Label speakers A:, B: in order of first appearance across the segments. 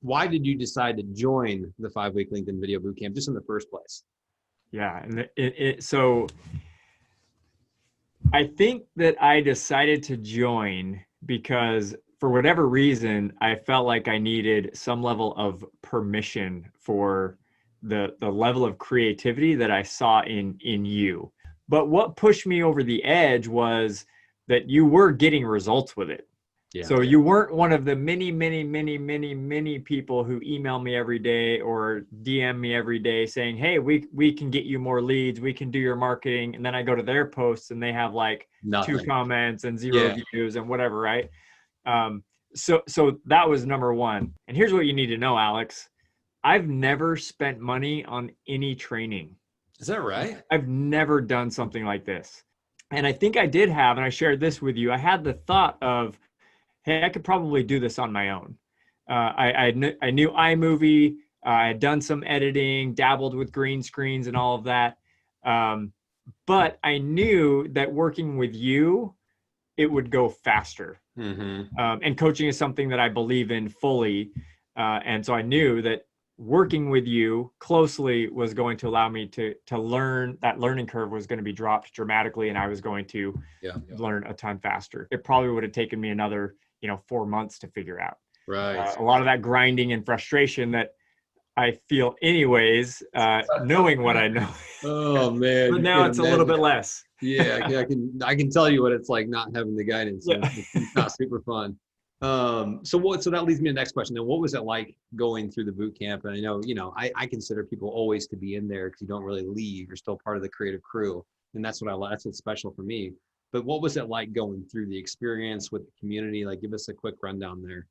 A: why did you decide to join the 5-week LinkedIn video bootcamp just in the first place?
B: Yeah. And so I think that I decided to join because for whatever reason, I felt like I needed some level of permission for the level of creativity that I saw in you. But what pushed me over the edge was that you were getting results with it.
A: Yeah.
B: So you weren't one of the many people who email me every day or DM me every day saying, "Hey, we can get you more leads, we can do your marketing," and then I go to their posts and they have like two
A: Nothing.
B: comments and 0
A: Yeah.
B: views and whatever, right? So that was number one. And here's what you need to know, Alex. I've never spent money on any training.
A: Is that right?
B: I've never done something like this. And I think I did have, and I shared this with you, I had the thought of, hey, I could probably do this on my own. I knew iMovie. I had done some editing, dabbled with green screens and all of that. But I knew that working with you, it would go faster. And coaching is something that I believe in fully. And so I knew that working with you closely was going to allow me to learn. That learning curve was going to be dropped dramatically, and I was going to learn a ton faster. It probably would have taken me another 4 months to figure out.
A: Right.
B: A lot of that grinding and frustration that I feel anyways, knowing what I know.
A: Oh man.
B: But now it's a little bit less.
A: Yeah, I can tell you what it's like not having the guidance.
B: Yeah.
A: It's not super fun. So that leads me to the next question. Then what was it like going through the boot camp? And I know, I consider people always to be in there because you don't really leave. You're still part of the creative crew. And that's what's special for me. But what was it like going through the experience with the community? Like, give us a quick rundown there.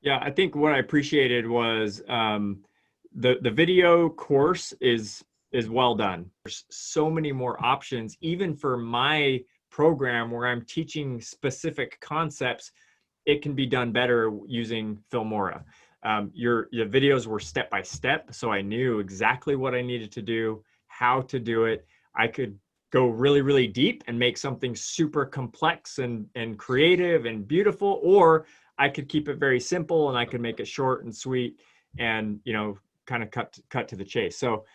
B: Yeah, I think what I appreciated was the video course is well done. There's so many more options, even for my program where I'm teaching specific concepts. It can be done better using Filmora. Your videos were step by step, so I knew exactly what I needed to do, how to do it. I could go really, really deep and make something super complex and creative and beautiful, or I could keep it very simple and I could make it short and sweet and kind of cut to the chase. So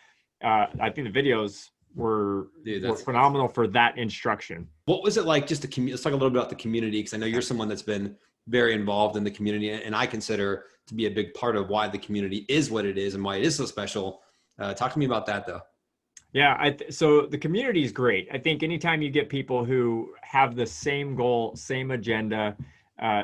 B: I think the videos were phenomenal for that instruction.
A: What was it like just the community? Let's talk a little bit about the community, because I know you're someone that's been very involved in the community, and I consider to be a big part of why the community is what it is and why it is so special. Talk to me about that though.
B: Yeah, so the community is great. I think anytime you get people who have the same goal, same agenda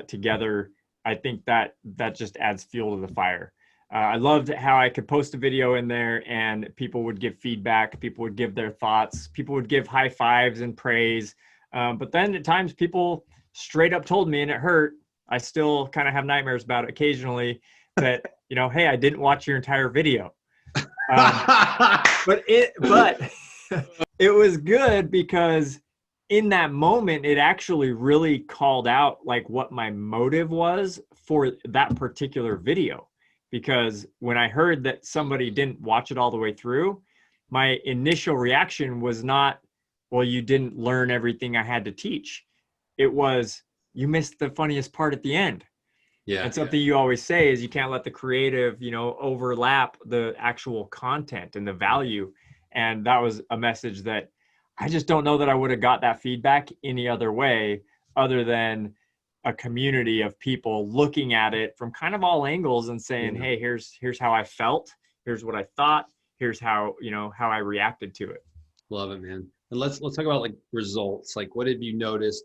B: together, I think that just adds fuel to the fire. I loved how I could post a video in there and people would give feedback, people would give their thoughts, people would give high fives and praise. But then at times people straight up told me, and it hurt, I still kind of have nightmares about it occasionally, that, hey, I didn't watch your entire video. But it was good because in that moment, it actually really called out like what my motive was for that particular video. Because when I heard that somebody didn't watch it all the way through, my initial reaction was not, well, you didn't learn everything I had to teach. It was, you missed the funniest part at the end. Yeah. And something you always say is you can't let the creative, overlap the actual content and the value. And that was a message that I just don't know that I would have got that feedback any other way other than a community of people looking at it from kind of all angles and saying, hey, here's how I felt. Here's what I thought. Here's how, how I reacted to it.
A: Love it, man. And let's talk about like results. Like, what have you noticed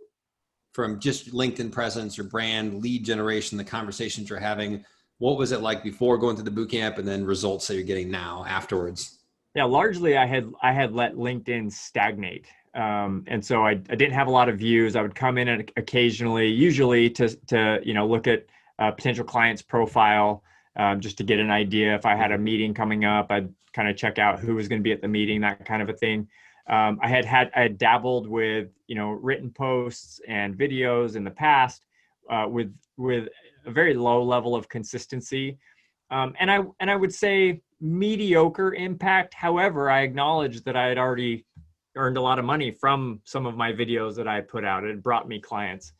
A: from just LinkedIn presence, your brand, lead generation, the conversations you're having? What was it like before going to the bootcamp, and then results that you're getting now afterwards?
B: Yeah, largely I had let LinkedIn stagnate. And so I didn't have a lot of views. I would come in occasionally, usually to look at a potential client's profile, just to get an idea. If I had a meeting coming up, I'd kind of check out who was going to be at the meeting, that kind of a thing. I had dabbled with, written posts and videos in the past, with a very low level of consistency. And I would say mediocre impact. However, I acknowledge that I had already earned a lot of money from some of my videos that I put out. It brought me clients.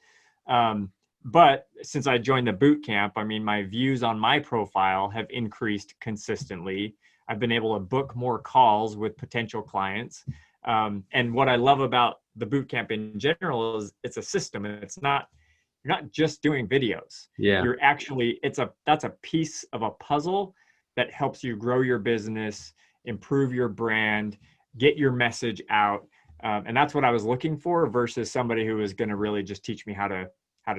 B: But since I joined the boot camp, I mean, my views on my profile have increased consistently. I've been able to book more calls with potential clients. And what I love about the boot camp in general is it's a system, and you're not just doing videos.
A: Yeah.
B: You're actually, that's a piece of a puzzle that helps you grow your business, improve your brand, get your message out. And that's what I was looking for versus somebody who is going to really just teach me how to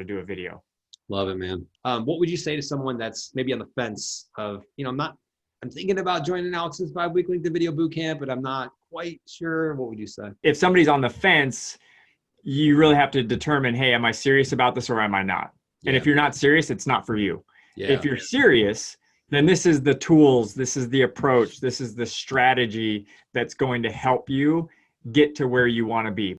B: do a video.
A: Love it, man. What would you say to someone that's maybe on the fence of, I'm thinking about joining Alex's 5-week LinkedIn video boot camp, but I'm not quite sure. What would you say?
B: If somebody's on the fence, you really have to determine, hey, am I serious about this or am I not?
A: Yeah.
B: And if you're not serious, it's not for you.
A: Yeah.
B: If you're serious, then this is the tools, this is the approach, this is the strategy that's going to help you get to where you want to be.